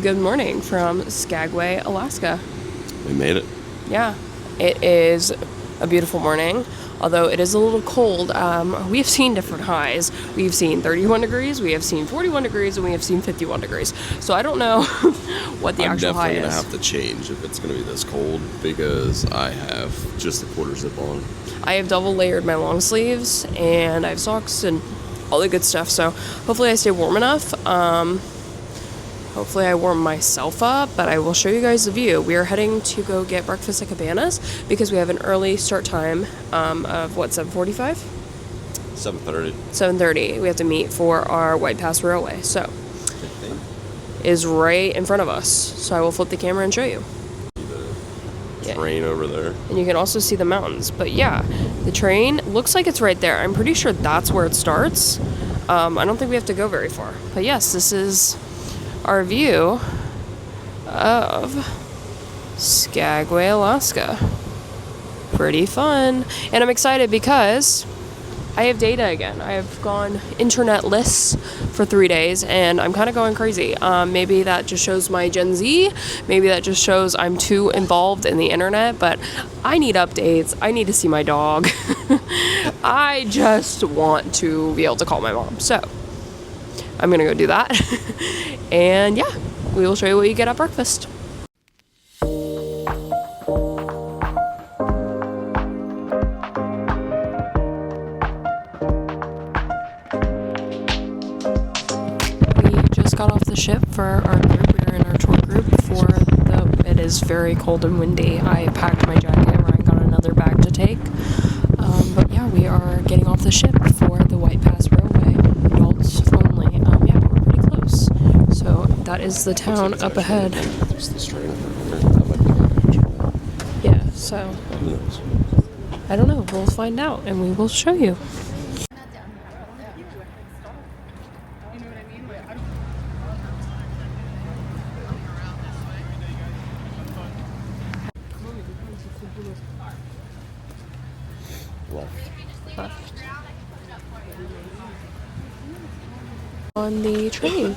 Good morning from Skagway, Alaska. We made it. Yeah, it is a beautiful morning, although it is a little cold. We have seen different highs. We've seen 31 degrees, we have seen 41 degrees, and we have seen 51 degrees. So I don't know what the actual high is. I'm definitely going to have to change if it's going to be this cold because I have just a quarter zip on. I have double layered my long sleeves, and I have socks and all the good stuff, so hopefully I stay warm enough. Hopefully I warm myself up, but I will show you guys the view. We are heading to go get breakfast at Cabana's because we have an early start time of, 7:45? 7:30. 7:30. We have to meet for our White Pass Railway, so 15. is right in front of us. So I will flip the camera and show you. The train over there. And you can also see the mountains. But yeah, the train looks like it's right there. I'm pretty sure that's where it starts. I don't think we have to go very far. But yes, this is our view of Skagway, Alaska. Pretty fun. And I'm excited because I have data again. I have gone internetless for 3 days and I'm kind of going crazy. Maybe that just shows my Gen Z. Maybe that just shows I'm too involved in the internet, but I need updates. I need to see my dog. I just want to be able to call my mom. So I'm going to go do that. And yeah, we will show you what you get at breakfast. Got off the ship for our group. We are in our tour group it is very cold and windy. I packed my jacket. Ryan got another bag to take. But yeah, we are getting off the ship for the White Pass Railway. Adults only. Yeah, but we're pretty close. So that is the town up ahead. Yeah, so I don't know. We'll find out and we will show you. On the train,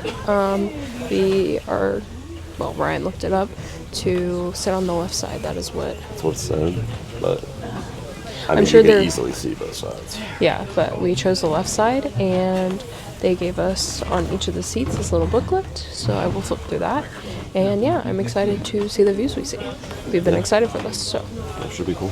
Ryan looked it up to sit on the left side. That is what. That's what it said, but I'm sure you can they're easily see both sides. Yeah, but we chose the left side, and they gave us on each of the seats this little booklet. So I will flip through that, and yeah, I'm excited to see the views we see. We've been excited for this, so That should be cool.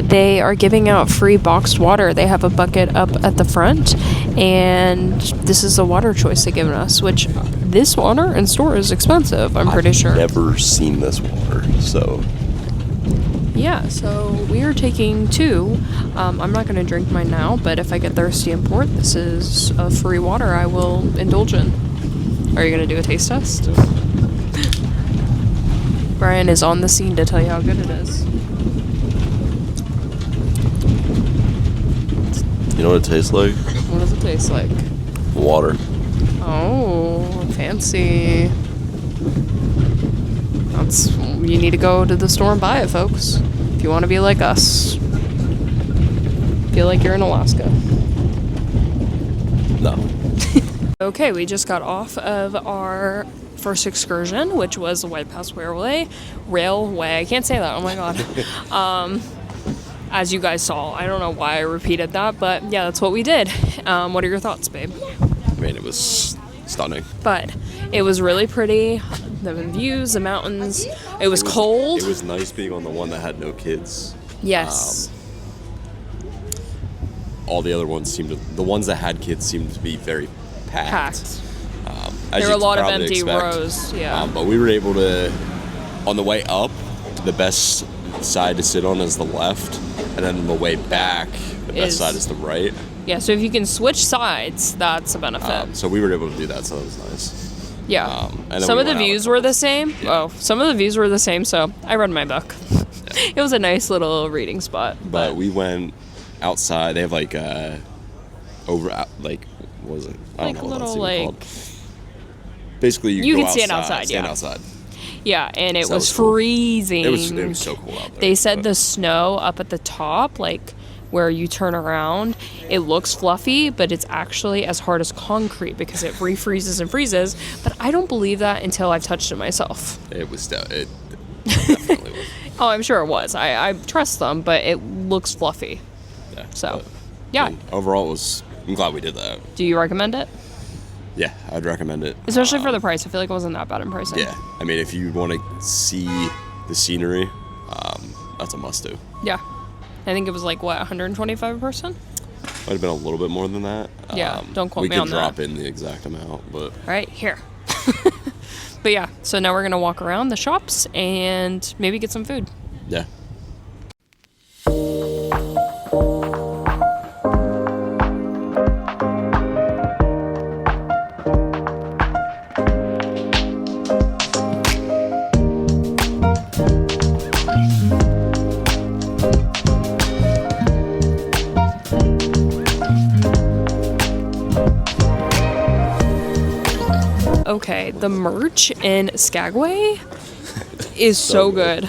They are giving out free boxed water. They have a bucket up at the front, and this is the water choice they've given us, which this water in store is expensive, I'm pretty sure. I've never seen this water, so... Yeah, so we are taking two. I'm not going to drink mine now, but if I get thirsty in port, this is a free water I will indulge in. Are you going to do a taste test? Brian is on the scene to tell you how good it is. You know what it tastes like? What does it taste like? Water. Oh, fancy. You need to go to the store and buy it, folks. If you want to be like us. Feel like you're in Alaska. No. Okay, we just got off of our first excursion, which was the White Pass Railway. I can't say that, oh my god. As you guys saw, I don't know why I repeated that, but yeah, that's what we did. What are your thoughts, babe? I mean, it was stunning. But it was really pretty. The views, the mountains. It was cold. It was nice being on the one that had no kids. Yes. All the other ones the ones that had kids seemed to be very packed. There were a lot of empty rows, yeah. But we were able to, on the way up, the best side to sit on is the left, and then on the way back, the best side is the right. Yeah, so if you can switch sides, that's a benefit. So we were able to do that, so that was nice. Yeah. And some of the views were the same. Yeah. Oh, some of the views were the same, so I read my book. Yeah. It was a nice little reading spot. But we went outside. They have like what was it? I don't know what that's even called. Basically, you can go stand outside. Stand outside. Yeah, and it So was cool. freezing. It was so cool out there. They said the snow up at the top, like where you turn around, it looks fluffy, but it's actually as hard as concrete because it refreezes and freezes. But I don't believe that until I've touched it myself. It was it definitely was. Oh, I'm sure it was. I trust them, but it looks fluffy. Yeah. So, but, yeah. I mean, overall, I'm glad we did that. Do you recommend it? Yeah, I'd recommend it. Especially for the price. I feel like it wasn't that bad in pricing. Yeah. I mean, if you want to see the scenery, that's a must-do. Yeah. I think it was like, what, 125 a person? Might have been a little bit more than that. Yeah, don't quote me on that. We could drop in the exact amount, but... Right, here. But yeah, so now we're going to walk around the shops and maybe get some food. Yeah. Okay, the merch in Skagway is so good.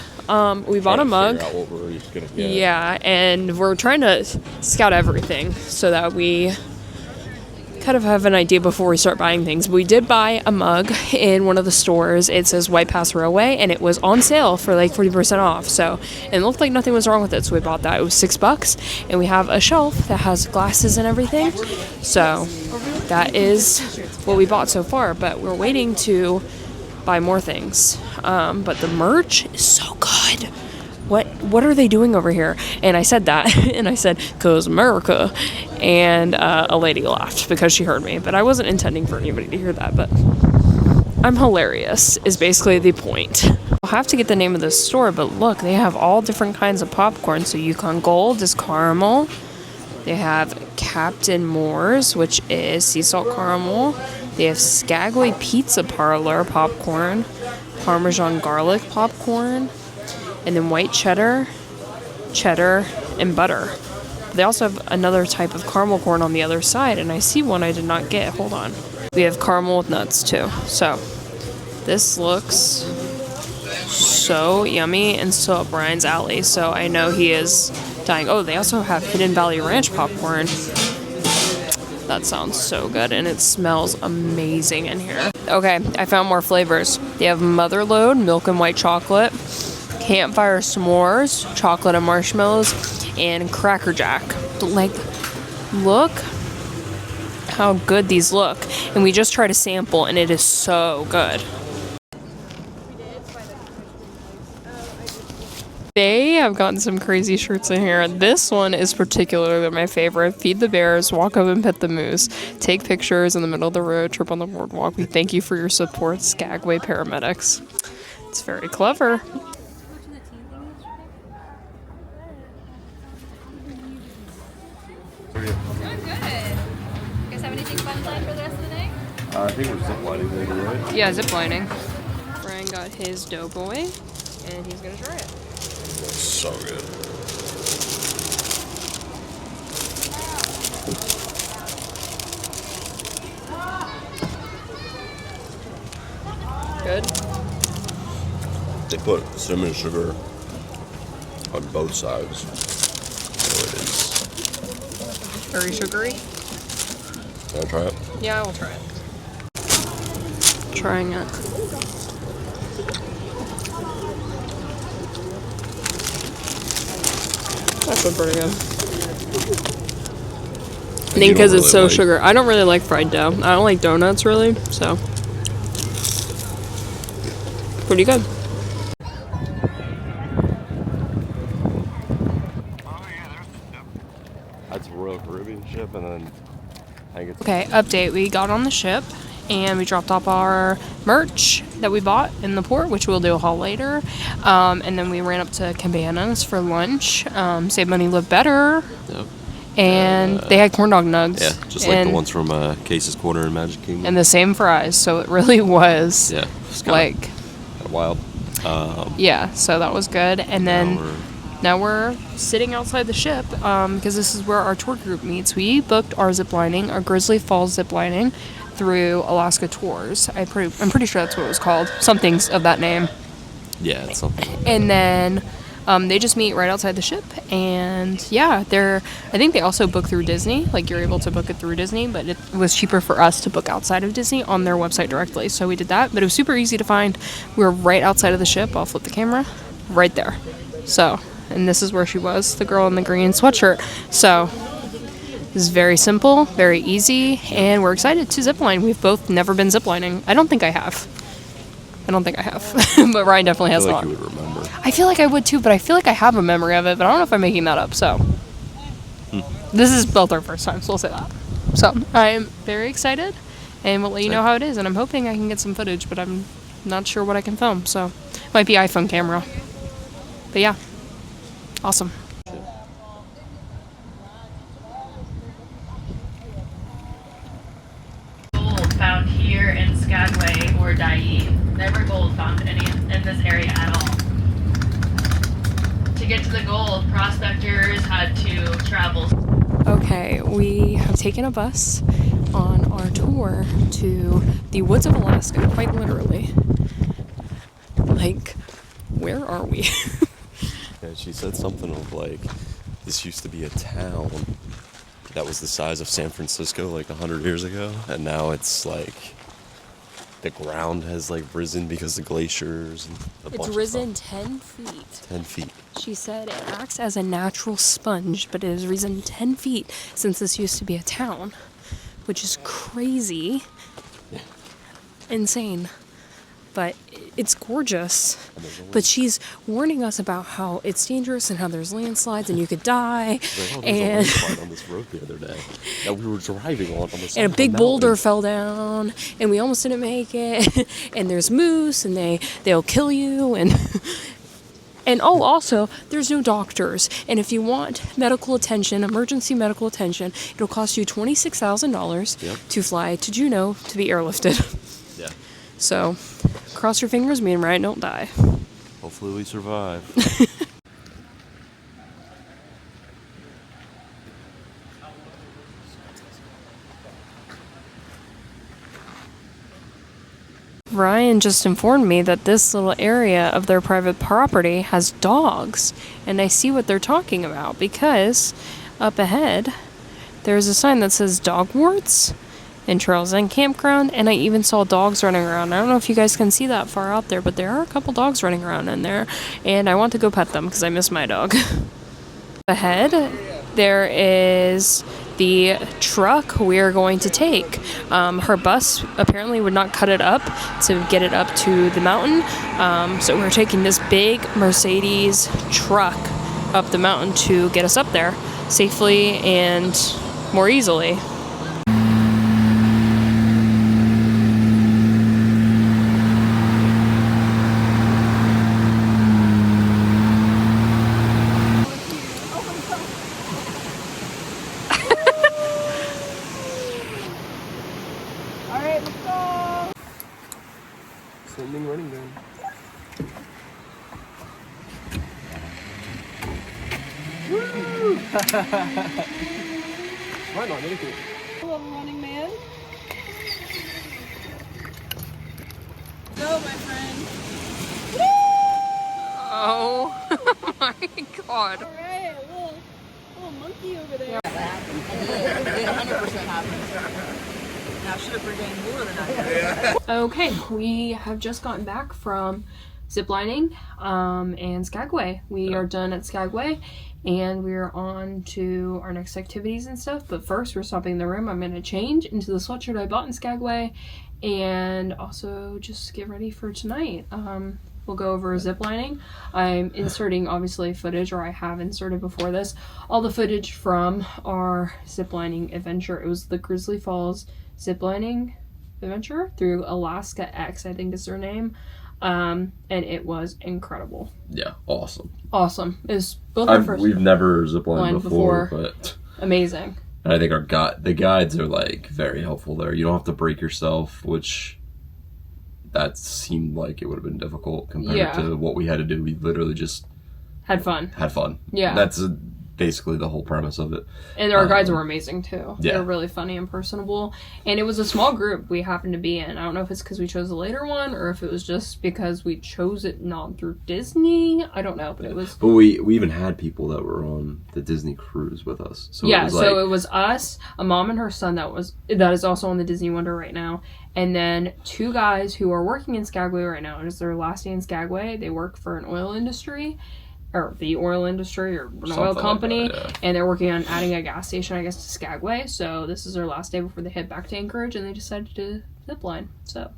We bought a mug. Figure out what we're gonna get. Yeah, and we're trying to scout everything so that we kind of have an idea before we start buying things. We did buy a mug in one of the stores. It says White Pass Railway, and it was on sale for like 40% off. So it looked like nothing was wrong with it, so we bought that. It was $6, and we have a shelf that has glasses and everything. So that is what we bought so far, but we're waiting to buy more things. But the merch is so good. What are they doing over here? And I said that, and I said, 'cause America. And a lady laughed because she heard me, but I wasn't intending for anybody to hear that, but I'm hilarious is basically the point. I'll have to get the name of this store, but look, they have all different kinds of popcorn. So Yukon Gold is caramel. They have Captain Moore's, which is sea salt caramel. They have Skagway Pizza Parlor popcorn, Parmesan garlic popcorn, and then white cheddar, and butter. They also have another type of caramel corn on the other side, and I see one I did not get. Hold on. We have caramel with nuts too. So this looks so yummy and so up Brian's alley. So I know he is dying. Oh, they also have Hidden Valley Ranch popcorn. That sounds so good, and it smells amazing in here. Okay, I found more flavors. They have Motherlode, milk and white chocolate, Campfire S'mores, chocolate and marshmallows, and Cracker Jack. Like, look how good these look. And we just tried a sample, and it is so good. They have gotten some crazy shirts in here. This one is particularly my favorite. Feed the bears, walk up and pet the moose, take pictures in the middle of the road, trip on the boardwalk. We thank you for your support, Skagway paramedics. It's very clever. Doing good. You guys have anything fun planned for the rest of the day? I think we're ziplining later, right? Yeah, ziplining. Brian got his dough boy, and he's gonna try it. So good. Good. They put cinnamon sugar on both sides. So it is. Very sugary. Can I try it? Yeah, I will try it. Trying it. That's been pretty good. I You think because don't it's so really like- sugar. I don't really like fried dough. I don't like donuts really, so pretty good. That's a Royal Caribbean ship, and then I think it's Okay, update. We got on the ship and we dropped off our merch that we bought in the port, which we'll do a haul later. And then we ran up to Cabana's for lunch. Save money, live better. Yep. And they had corn dog nugs. Yeah, just like the ones from Case's Corner in Magic Kingdom. And the same fries. So it really was yeah, it's like, kinda wild. yeah, so that was good. And then Now we're- now we're sitting outside the ship because this is where our tour group meets. We booked our ziplining, our Grizzly Falls ziplining, through Alaska Tours. I'm pretty sure that's what it was called. Something's of that name. yeah, it's something. And then they just meet right outside the ship. And yeah, I think they also book through Disney. Like you're able to book it through Disney, but it was cheaper for us to book outside of Disney on their website directly. So we did that, but it was super easy to find. We were right outside of the ship. I'll flip the camera. Right there. So, and this is where she was, the girl in the green sweatshirt. So this is very simple, very easy, and we're excited to zipline. We've both never been ziplining. I don't think I have. But Ryan definitely I has feel like not. you would remember. I feel like I would too, but I feel like I have a memory of it, but I don't know if I'm making that up, so. This is both our first time, so we'll say that. So, I'm very excited, and we'll let you know how it is, and I'm hoping I can get some footage, but I'm not sure what I can film, so. Might be iPhone camera. But yeah. Awesome. Gold found here in Skagway or dine. Never gold found in this area at all. To get to the gold, prospectors had to travel. Okay, we have taken a bus on our tour to the woods of Alaska, quite literally. Like, where are we? Yeah, she said something of like, this used to be a town that was the size of San Francisco like 100 years ago, and now it's like the ground has like risen because of glaciers and a bunch It's of risen stuff. 10 feet. 10 feet. She said it acts as a natural sponge, but it has risen 10 feet since this used to be a town, which is crazy. Yeah. Insane. But it's gorgeous. But she's warning us about how it's dangerous and how there's landslides and you could die. Like, oh, there's a And landslide on this road the other day that we were driving on the side and a of big mountain. boulder fell down and we almost didn't make it. And there's moose and they'll kill you and and oh, also, there's no doctors. And if you want medical attention, emergency medical attention, it'll cost you $26,000 Yep. to fly to Juneau to be airlifted. Yeah. So, cross your fingers, me and Ryan don't die. Hopefully we survive. Ryan just informed me that this little area of their private property has dogs, and I see what they're talking about because up ahead there's a sign that says dog warts in Trails End Campground, and I even saw dogs running around. I don't know if you guys can see that far out there, but there are a couple dogs running around in there, and I want to go pet them because I miss my dog. Ahead there is the truck we're going to take. Her bus apparently would not cut it up to get it up to the mountain. So we're taking this big Mercedes truck up the mountain to get us up there safely and more easily. Sending running down. Little running man. Go, my friend. Oh my god. All right, little monkey over there. That happened. It 100% happened. Now, I should have regained more than I did. Okay, we have just gotten back from ziplining and Skagway. We are done at Skagway and we're on to our next activities and stuff. But first, we're stopping in the room. I'm going to change into the sweatshirt I bought in Skagway and also just get ready for tonight. We'll go over ziplining. I'm inserting, obviously, footage, or I have inserted before this, all the footage from our ziplining adventure. It was the Grizzly Falls ziplining adventure through Alaska X, I think is their name. And it was incredible. Yeah, awesome. Awesome. It was both our first. We've never ziplined before, but amazing. I think the guides are like very helpful there. You don't have to break yourself, which that seemed like it would have been difficult compared to what we had to do. We literally just had fun. Yeah. That's basically the whole premise of it. And our guides were amazing too. Yeah. They were really funny and personable. And it was a small group we happened to be in. I don't know if it's because we chose a later one or if it was just because we chose it not through Disney. I don't know, but it was... But we even had people that were on the Disney cruise with us. So yeah, it was so it was us, a mom and her son that is also on the Disney Wonder right now, and then two guys who are working in Skagway right now. It is their last day in Skagway. They work for an oil industry. Or the oil industry, or an oil company, like that, and they're working on adding a gas station, I guess, to Skagway. So this is their last day before they head back to Anchorage, and they decided to zipline. So,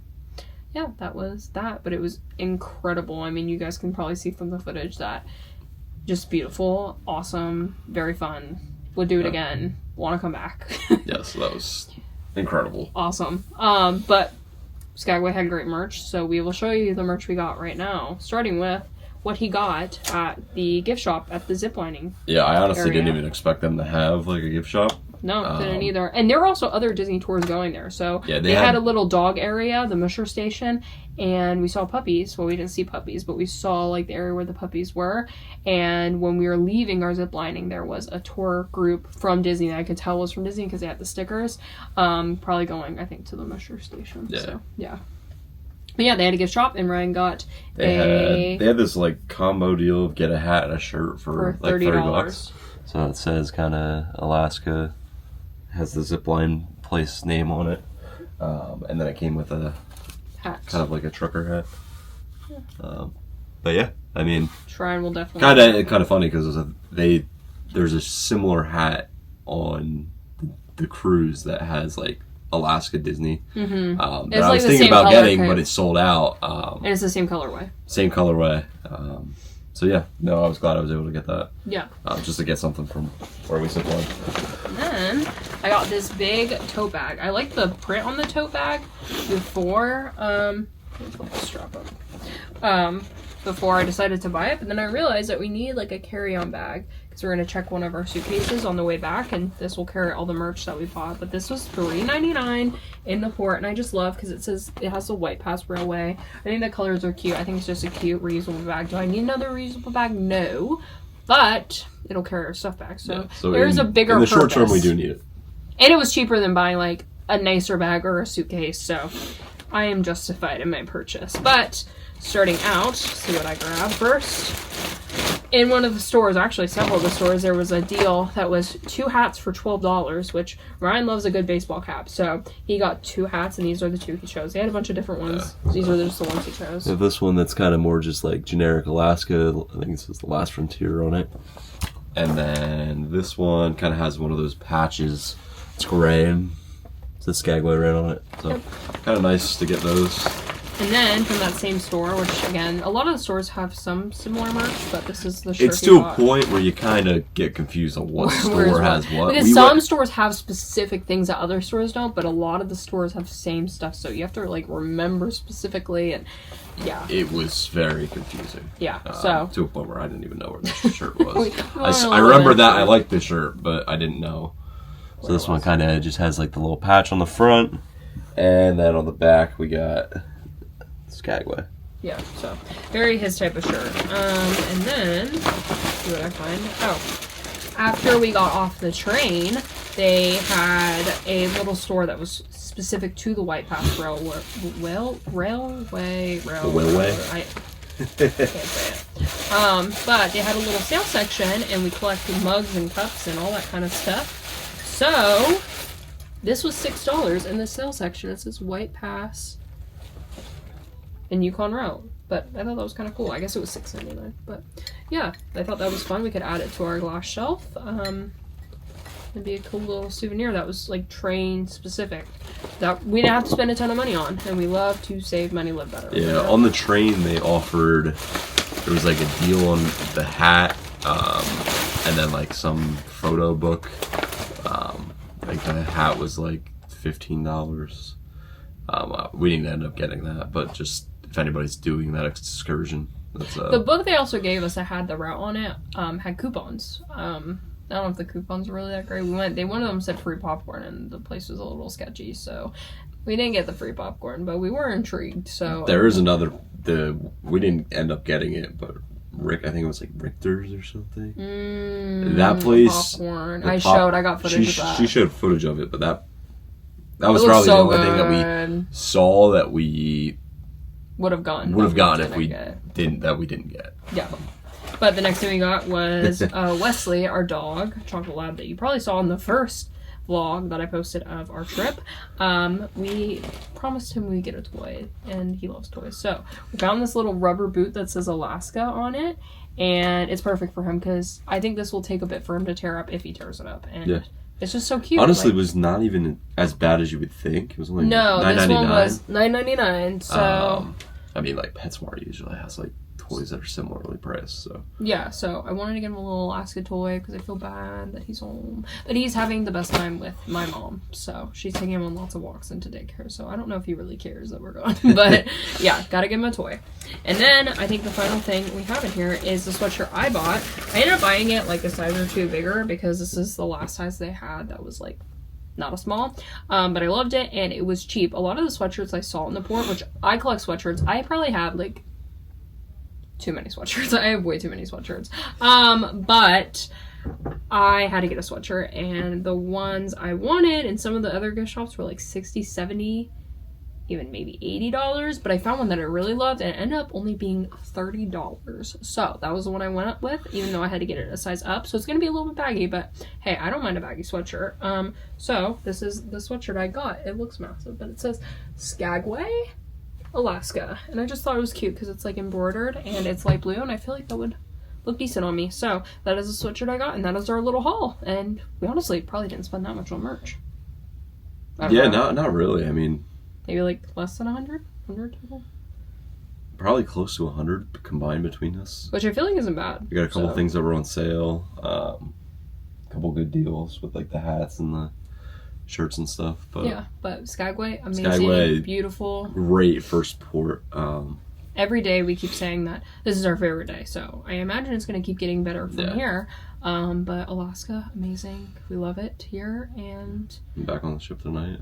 yeah, that was that. But it was incredible. I mean, you guys can probably see from the footage that just beautiful, awesome, very fun. Would do it again. Want to come back. Yes, that was incredible. Awesome. But Skagway had great merch, so we will show you the merch we got right now, starting with what he got at the gift shop at the ziplining. Yeah, I honestly area. didn't even expect them to have like a gift shop. No, didn't either. And there were also other Disney tours going there. So yeah, they had a little dog area, the Musher Station, and we saw puppies. Well, we didn't see puppies, but we saw like the area where the puppies were. And when we were leaving our ziplining, there was a tour group from Disney that I could tell was from Disney because they had the stickers. Probably going, I think, to the Musher Station. Yeah. So, yeah. But yeah, they had a gift shop, and Ryan got they had this like combo deal of get a hat and a shirt for like $30. So it says kind of Alaska, has the zipline place name on it, and then it came with a hat, kind of like a trucker hat. But yeah, I mean, Ryan will definitely kind of funny because there's a similar hat on the cruise that has like Alaska Disney. Mm-hmm. That I was thinking about getting, but it's sold out. And it's the same colorway. Same colorway. So yeah, no, I was glad I was able to get that. Yeah. Just to get something from where we supply. And then I got this big tote bag. I like the print on the tote bag before. Let me put this strap up. Before I decided to buy it, but then I realized that we need like a carry-on bag because we're going to check one of our suitcases on the way back, and this will carry all the merch that we bought. But this was $3.99 in the port, and I just love because it says it has the White Pass Railway. I think the colors are cute. I think it's just a cute reusable bag. Do I need another reusable bag? No, but it'll carry our stuff back. So, there's a bigger purpose. In the short term, we do need it, and it was cheaper than buying like a nicer bag or a suitcase. So I am justified in my purchase, but. Starting out, see what I grabbed first. In one of the stores, actually several of the stores, there was a deal that was 2 hats for $12, which Ryan loves a good baseball cap. So he got 2 hats, and these are the 2 he chose. They had a bunch of different ones. Yeah. These are just the ones he chose. So this one that's kind of more just like generic Alaska. I think this is the Last Frontier on it. And then this one kind of has one of those patches. It's gray and it says Skagway right on it. So kind of nice to get those. And then from that same store, which again, a lot of the stores have some similar merch, but this is the shirt. It's to a point where you kind of get confused on what store has what. Because some stores have specific things that other stores don't, but a lot of the stores have same stuff, so you have to like remember specifically, and yeah. It was very confusing. Yeah, so. To a point where I didn't even know where this shirt was. I remember that I liked the shirt, but I didn't know. So this one kind of just has like the little patch on the front, and then on the back we got Skagway. Yeah, so very his type of shirt. And then see what I find. Oh, after we got off the train, they had a little store that was specific to the White Pass Railway. I can't say it. But they had a little sale section, and we collected mugs and cups and all that kind of stuff. So this was $6 in the sale section. It says White Pass and Yukon Route. But I thought that was kind of cool. I guess it was $6.99. But yeah, I thought that was fun. We could add it to our glass shelf. It'd be a cool little souvenir that was like train specific that we didn't have to spend a ton of money on, and we love to save money, live better. Yeah, on the train they offered, there was like a deal on the hat, and then like some photo book. Like the hat was like $15. We didn't end up getting that, but just if anybody's doing that excursion, that's the book they also gave us that had the route on it, had coupons. I don't know if the coupons were really that great. One of them said free popcorn, and the place was a little sketchy, so we didn't get the free popcorn, but we were intrigued. So there is another. We didn't end up getting it, but Rick, I think it was like Richter's or something. That place. Popcorn. I got footage of that. She showed footage of it, but that was probably the only thing that we saw that we would have gone if we didn't get. Yeah. But the next thing we got was Wesley, our dog, Chocolate Lab, that you probably saw in the first vlog that I posted of our trip. We promised him we'd get a toy, and he loves toys. So we found this little rubber boot that says Alaska on it, and it's perfect for him because I think this will take a bit for him to tear up if he tears it up. And it's just so cute. Honestly, it was not even as bad as you would think. It was only $9.99. This one was $9.99. So I mean, like PetSmart usually has like toys that are similarly priced, so yeah. So I wanted to get him a little Alaska toy because I feel bad that he's home, but he's having the best time with my mom, so she's taking him on lots of walks into daycare, so I don't know if he really cares that we're gone. But yeah, gotta give him a toy. And then I think the final thing we have in here is the sweatshirt I bought. I ended up buying it like a size or two bigger because this is the last size they had that was like not a small, but I loved it and it was cheap. A lot of the sweatshirts I saw in the port, which I collect sweatshirts, I probably have like too many sweatshirts. I have way too many sweatshirts. But I had to get a sweatshirt, and the ones I wanted in some of the other gift shops were like $60, $70, even maybe $80. But I found one that I really loved, and it ended up only being $30. So that was the one I went up with, even though I had to get it a size up. So it's gonna be a little bit baggy, but hey, I don't mind a baggy sweatshirt. So this is the sweatshirt I got. It looks massive, but it says Skagway, Alaska, and I just thought it was cute because it's like embroidered and it's light blue, and I feel like that would look decent on me. So that is a sweatshirt I got, and that is our little haul. And we honestly probably didn't spend that much on merch. Yeah, not really. I mean, maybe like less than 100 total. Probably close to 100 combined between us, which I feel like isn't bad. We got a couple things that were on sale, a couple good deals with like the hats and the shirts and stuff, but yeah, but Skagway, amazing, beautiful, great first port. Every day we keep saying that this is our favorite day, so I imagine it's going to keep getting better from here. But Alaska, amazing, we love it here. And back on the ship tonight.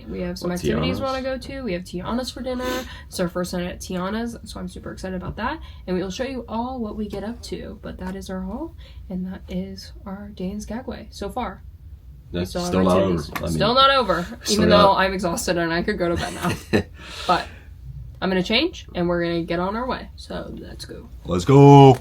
We have some activities we want to go to. We have Tiana's for dinner. It's our first night at Tiana's, so I'm super excited about that. And we will show you all what we get up to. But that is our haul, and that is our day in Skagway so far. That's still not over. Still not over, even though I'm exhausted and I could go to bed now. But I'm going to change and we're going to get on our way. So let's go. Let's go.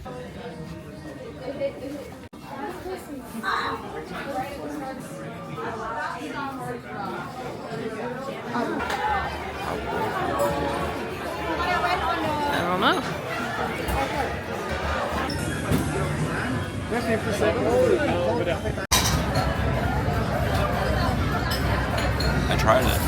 I don't know. I tried it.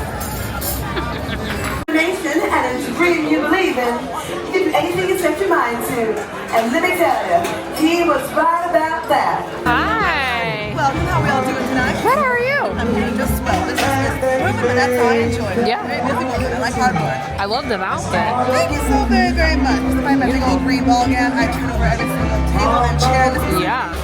And a dream you believe in. You can do anything you set your mind to. And let me tell you, he was right about that. Hi. Well, you know how we all doing tonight? Good, how are you? I'm doing just well. This is women, but that's how I enjoy it. Yeah. Very busy woman. I like hard work. I love the outfit. Thank you so very, very much. If I have my big old green ball again, I turn over every single table and chair. Yeah.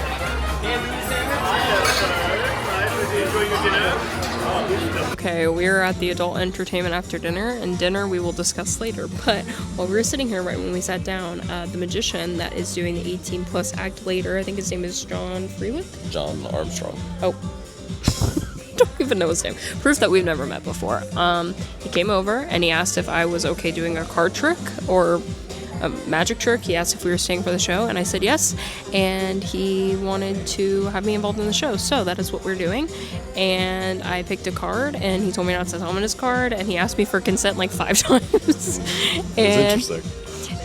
Okay, we're at the adult entertainment after dinner, and dinner we will discuss later. But while we were sitting here, right when we sat down, the magician that is doing the 18+ act later, I think his name is John Freeland? John Armstrong. Oh, don't even know his name. Proof that we've never met before. He came over and he asked if I was okay doing a card trick or a magic trick. He asked if we were staying for the show, and I said yes. And he wanted to have me involved in the show, so that is what we're doing. And I picked a card, and he told me not to tell him his card, and he asked me for consent like 5 times. And It's interesting.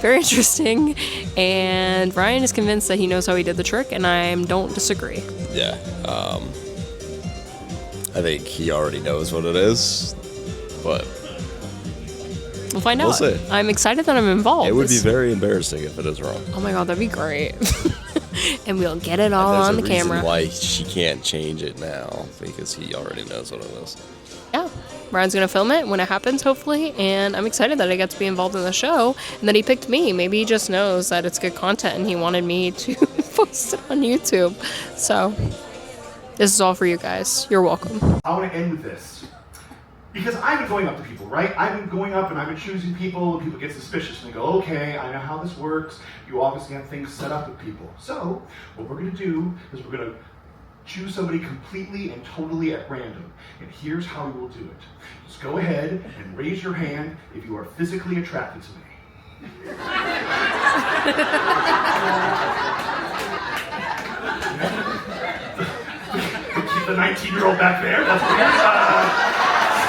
very interesting. And Ryan is convinced that he knows how he did the trick, and I don't disagree. Yeah. I think he already knows what it is, but We'll find We'll out. see. I'm excited that I'm involved. it would be very embarrassing if it is wrong. Oh my god, that'd be great. And we'll get it all And on there's the a reason camera. why she can't change it now, because he already knows what it is. Yeah. Ryan's gonna film it when it happens, hopefully, and I'm excited that I get to be involved in the show and that he picked me. Maybe he just knows that it's good content and he wanted me to post it on YouTube. So, this is all for you guys. You're welcome. I want to end with this. Because I've been going up to people, right? I've been going up and I've been choosing people, and people get suspicious and they go, okay, I know how this works. You obviously have things set up with people. So, what we're going to do is we're going to choose somebody completely and totally at random. And here's how we will do it. Just go ahead and raise your hand if you are physically attracted to me. Keep the 19-year-old back there. That's weird.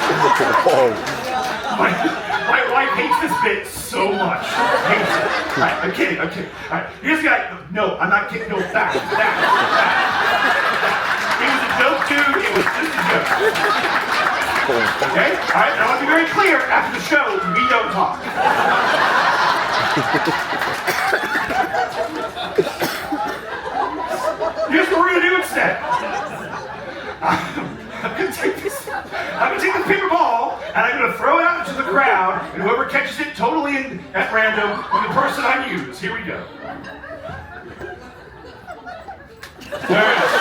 My wife hates this bit so much. Hates it. All right, I'm kidding. All right, here's the guy. No, I'm not kidding. No, back. It was a joke, dude. It was just a joke. Okay? All right, now I want to be very clear. After the show, we don't talk. Here's what we're going to do instead. I'm gonna take this paper ball and I'm gonna throw it out into the crowd, and whoever catches it totally at random with the person I use. Here we go. There it is.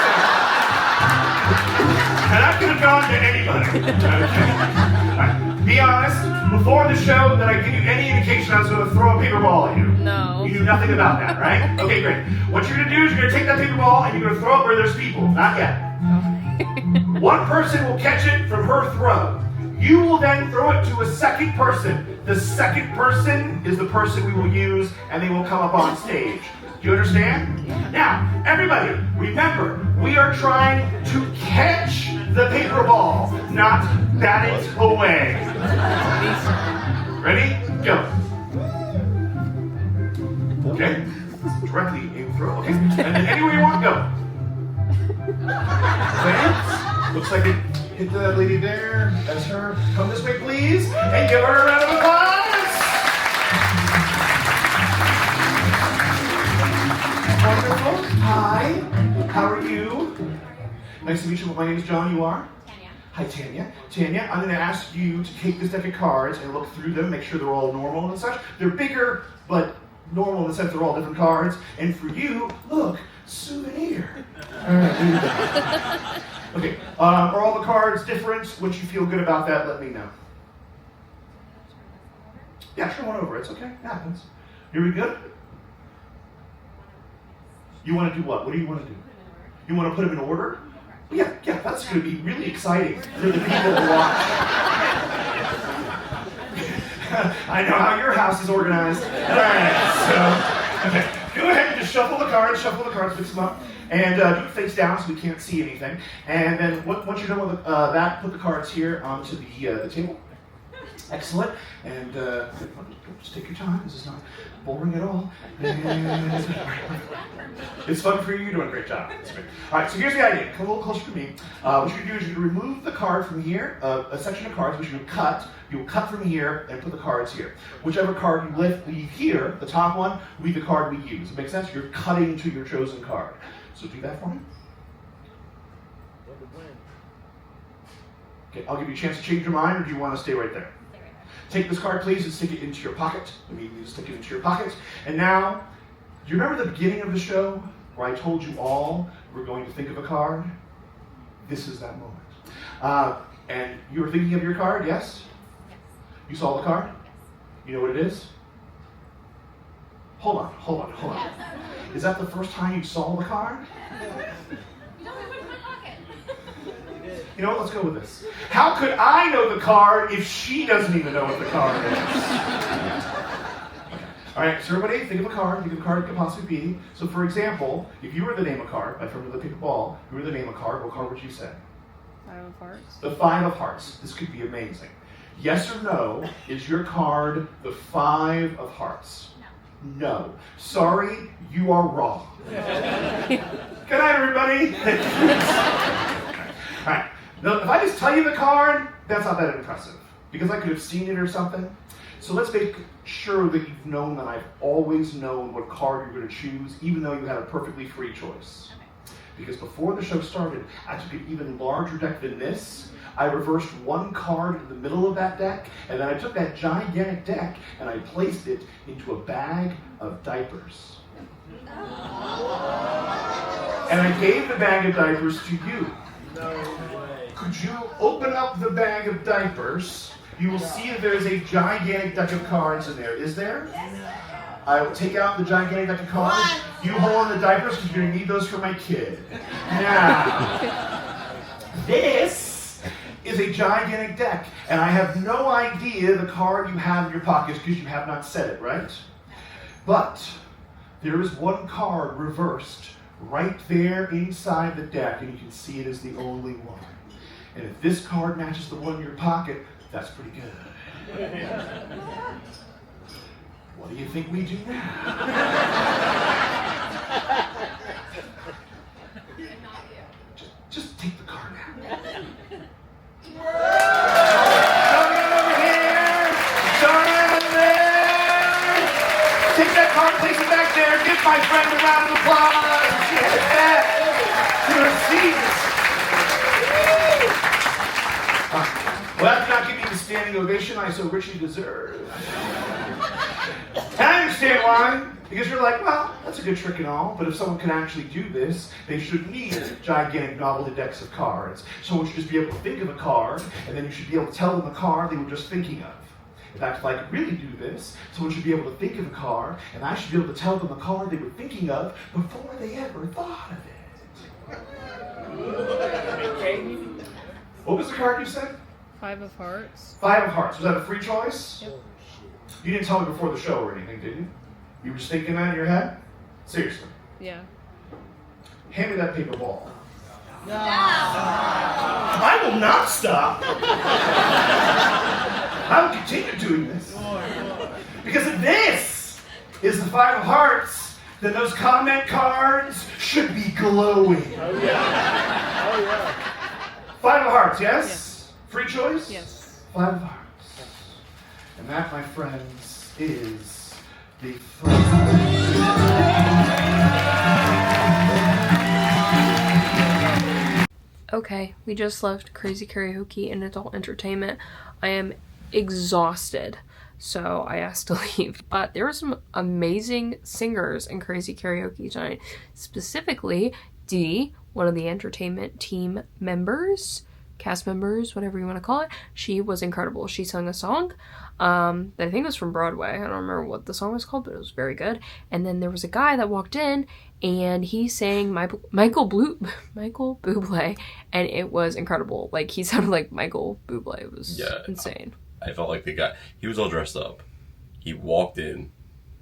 And that could have gone to anybody. Okay. Right. Be honest, before the show, did I give you any indication I was gonna throw a paper ball at you? No. You knew nothing about that, right? Okay, great. What you're gonna do is you're gonna take that paper ball and you're gonna throw it where there's people. Not yet. One person will catch it from her throw. You will then throw it to a second person. The second person is the person we will use, and they will come up on stage. Do you understand? Now, everybody, remember, we are trying to catch the paper ball, not bat it away. Ready? Go. Okay. Directly aim throw. Okay. And then anywhere you want, go. Okay. Looks like it hit that lady there. That's her. Come this way, please. And give her a round of applause. Wonderful. Hi. How are you? Nice to meet you. My name is John. You are? Tanya. Hi, Tanya. Tanya, I'm going to ask you to take this deck of cards and look through them, make sure they're all normal and such. They're bigger, but normal in the sense they're all different cards. And for you, look, Souvenir. All right. Okay. Are all the cards different? Would you feel good about that? Let me know. Yeah, turn one over. It's okay. It happens. Here we good? You want to do what? What do you want to do? You want to put them in order? Yeah, that's going to be really exciting for the people to watch. I know how your house is organized. All right, so okay. Go ahead and just shuffle the cards, mix them up, and do it face down so we can't see anything. And then once you're done with that, put the cards here onto the table. Excellent. And just take your time. This is not boring at all. And it's fun for you. You're doing a great job. It's great. All right, so here's the idea. Come a little closer to me. What you're going to do is you're going to remove the card from here, a section of cards, which you're going to cut. You'll cut from here and put the cards here. Whichever card you leave here, the top one, will be the card we use. It makes sense? You're cutting to your chosen card. So do that for me. Okay, I'll give you a chance to change your mind, or do you want to stay right there? Take this card, please, and stick it into your pocket. Immediately stick it into your pocket. And now, do you remember the beginning of the show where I told you all we're going to think of a card? This is that moment. And you were thinking of your card, yes? Yes. You saw the card? Yes. You know what it is? Hold on. Yes. Is that the first time you saw the card? You don't put it in my pocket. You know what? Let's go with this. How could I know the card if she doesn't even know what the card is? All right, so everybody think of a card. Think of a card it could possibly be. So for example, if you were to name a card, like from the pick a ball, if you were to name a card, what card would you say? 5 of hearts. The 5 of hearts. This could be amazing. Yes or no, is your card the 5 of hearts? No. Sorry, you are wrong. Good night, everybody. All right. Now, if I just tell you the card, that's not that impressive, because I could have seen it or something. So let's make sure that you've known that I've always known what card you're going to choose, even though you had a perfectly free choice. Because before the show started, I took an even larger deck than this. I reversed one card in the middle of that deck, and then I took that gigantic deck and I placed it into a bag of diapers. And I gave the bag of diapers to you. Could you open up the bag of diapers? You will see that there is a gigantic deck of cards in there. Is there? I will take out the gigantic deck of cards. You hold on the diapers because you're going to need those for my kid. Now, this is a gigantic deck, and I have no idea the card you have in your pockets because you have not said it, right? But there is one card reversed right there inside the deck, and you can see it as the only one. And if this card matches the one in your pocket, that's pretty good. What do you think we do now? Just take the card out. Don't get over here! Don't get over there! Take that card, place it back there. Give my friend a round of applause. Get back to her seats. Well, that's not giving me the standing ovation I so richly deserve. And I understand why. Because you're like, well, that's a good trick and all, but if someone can actually do this, they shouldn't need gigantic novelty decks of cards. Someone should just be able to think of a card, and then you should be able to tell them the card they were just thinking of. In fact, if I could really do this, someone should be able to think of a card, and I should be able to tell them the card they were thinking of before they ever thought of it. What was the card you said? 5 of hearts. 5 of hearts. Was that a free choice? Yep. You didn't tell me before the show or anything, did you? You were just thinking that in your head? Seriously. Yeah. Hand me that paper ball. No. I will not stop. I will continue doing this. Because if this is the 5 of hearts, then those comment cards should be glowing. Oh, yeah. Oh, yeah. 5 of hearts, yes? Yes. Free choice? Yes. 5 of hearts. And that, my friends, is the Okay, we just left Crazy Karaoke and Adult Entertainment. I am exhausted, so I asked to leave. But there were some amazing singers in Crazy Karaoke tonight. Specifically, Dee, one of the entertainment team members, cast members, whatever you want to call it. She was incredible. She sung a song that I think was from Broadway. I don't remember what the song was called, but it was very good. And then there was a guy that walked in and he sang Michael Bublé, and it was incredible. Like, he sounded like Michael Bublé. It was insane. I felt like the guy, he was all dressed up. He walked in,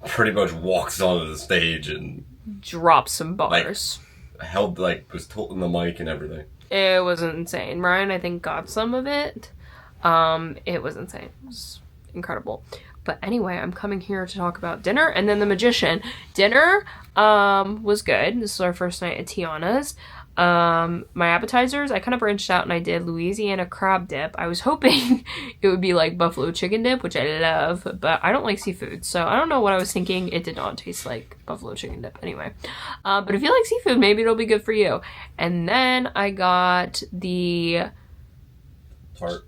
pretty much walks onto the stage and dropped some bars. Was tilting the mic and everything. It was insane. Ryan, I think, got some of it. It was insane. It was incredible. But anyway, I'm coming here to talk about dinner and then The Magician. Dinner was good. This is our first night at Tiana's. My appetizers, I kind of branched out and I did Louisiana crab dip. I was hoping it would be like buffalo chicken dip, which I love, but I don't like seafood, so I don't know what I was thinking. It did not taste like buffalo chicken dip anyway. But if you like seafood, maybe it'll be good for you. And then I got the Tart.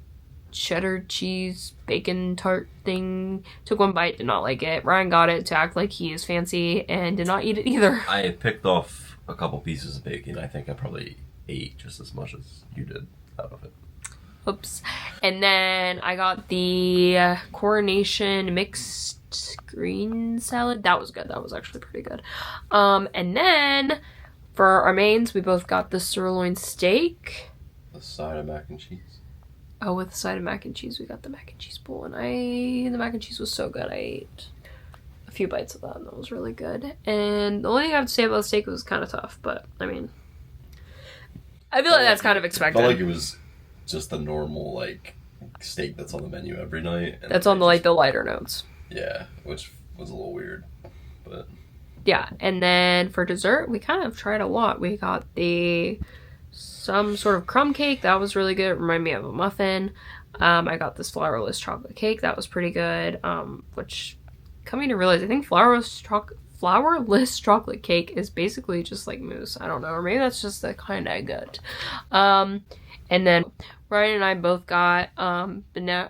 cheddar cheese bacon tart thing. Took one bite, did not like it. Ryan got it to act like he is fancy and did not eat it either. I picked off a couple pieces of bacon. I think I probably ate just as much as you did out of it. Oops. And then I got the coronation mixed green salad. That was good. That was actually pretty good. And then for our mains, we both got the sirloin steak. a side of mac and cheese. Oh, with a side of mac and cheese, we got the mac and cheese bowl, and the mac and cheese was so good. I ate a few bites of that, and that was really good. And the only thing I have to say about the steak was kind of tough, but I mean, I feel like that's kind of expected. I felt like it was just the normal like steak that's on the menu every night. That's on the like the lighter notes. Yeah, which was a little weird, but yeah. And then for dessert, we kind of tried a lot. We got some sort of crumb cake that was really good. It reminded me of a muffin. I got this flourless chocolate cake that was pretty good. Which, coming to realize, I think flourless chocolate cake is basically just like mousse. I don't know, or maybe that's just the kind I get. And then Ryan and I both got banoffee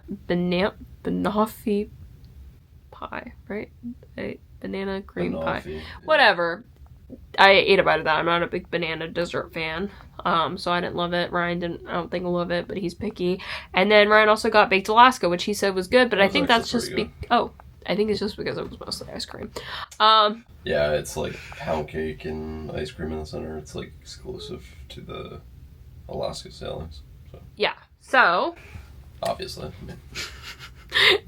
pie, right? A banana cream pie. yeah. Whatever. I ate a bite of that. I'm not a big banana dessert fan. So I didn't love it. Ryan didn't, I don't think he'll love it, but he's picky. And then Ryan also got baked Alaska, which he said was good, but I think that's just I think it's just because it was mostly ice cream. Yeah, it's like pound cake and ice cream in the center. It's like exclusive to the Alaska sailings. So. Yeah. So Obviously.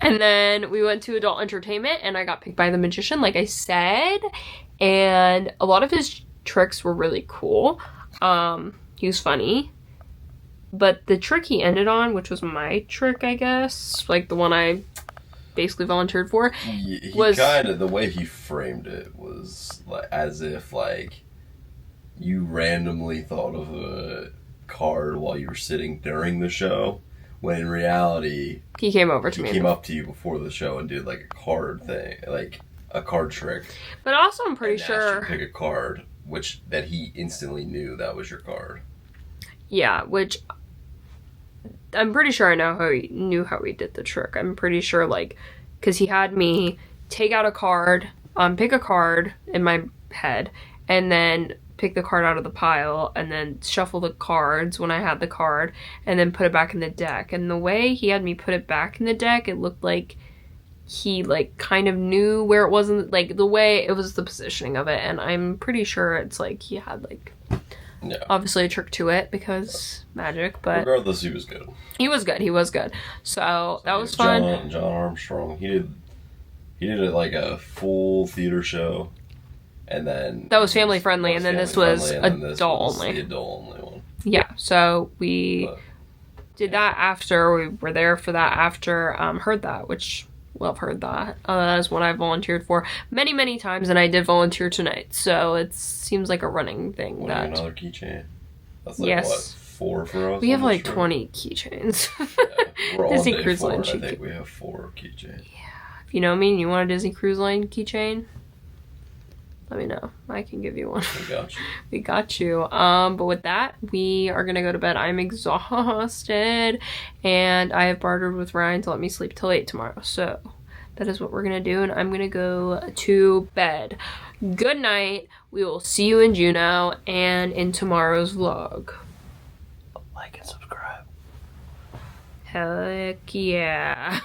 and then we went to adult entertainment, and I got picked by the magician, like I said. And a lot of his tricks were really cool. He was funny. But the trick he ended on, which was my trick, I guess, like the one I basically volunteered for, He was kind of, the way he framed it was like as if like you randomly thought of a card while you were sitting during the show, when in reality he came over to me. He came up to you before the show and did like a card thing, like a card trick. But also, I'm pretty and asked you sure to pick a card, that he instantly knew that was your card. Yeah, which I'm pretty sure I know how he knew how he did the trick. I'm pretty sure, like, because he had me take out a card, pick a card in my head, and then pick the card out of the pile, and then shuffle the cards when I had the card, and then put it back in the deck. And the way he had me put it back in the deck, it looked like he, like, kind of knew where it wasn't, like, the way it was the positioning of it. And I'm pretty sure it's like he had, like, obviously a trick to it because magic, but regardless, he was good. He was good. So that was fun. John Armstrong, he did it like a full theater show, and then that was family friendly, and then this was adult only. The adult only one. Yeah, so we did that after we were there for that after Heard That, which love Heard That. That is what I volunteered for many, many times, and I did volunteer tonight. So it seems like a running thing. Another keychain. That's like what, 4 for us? We have like 20 keychains. Yeah, we're on Disney day Cruise 4, Line. I think we have 4 keychains. Yeah, if you know me and you want a Disney Cruise Line keychain, let me know. I can give you one. We got you. But with that, we are gonna go to bed. I'm exhausted, and I have bartered with Ryan to let me sleep till 8 tomorrow. So that is what we're gonna do, and I'm gonna go to bed. Good night. We will see you in Juneau and in tomorrow's vlog. Like and subscribe. Heck yeah.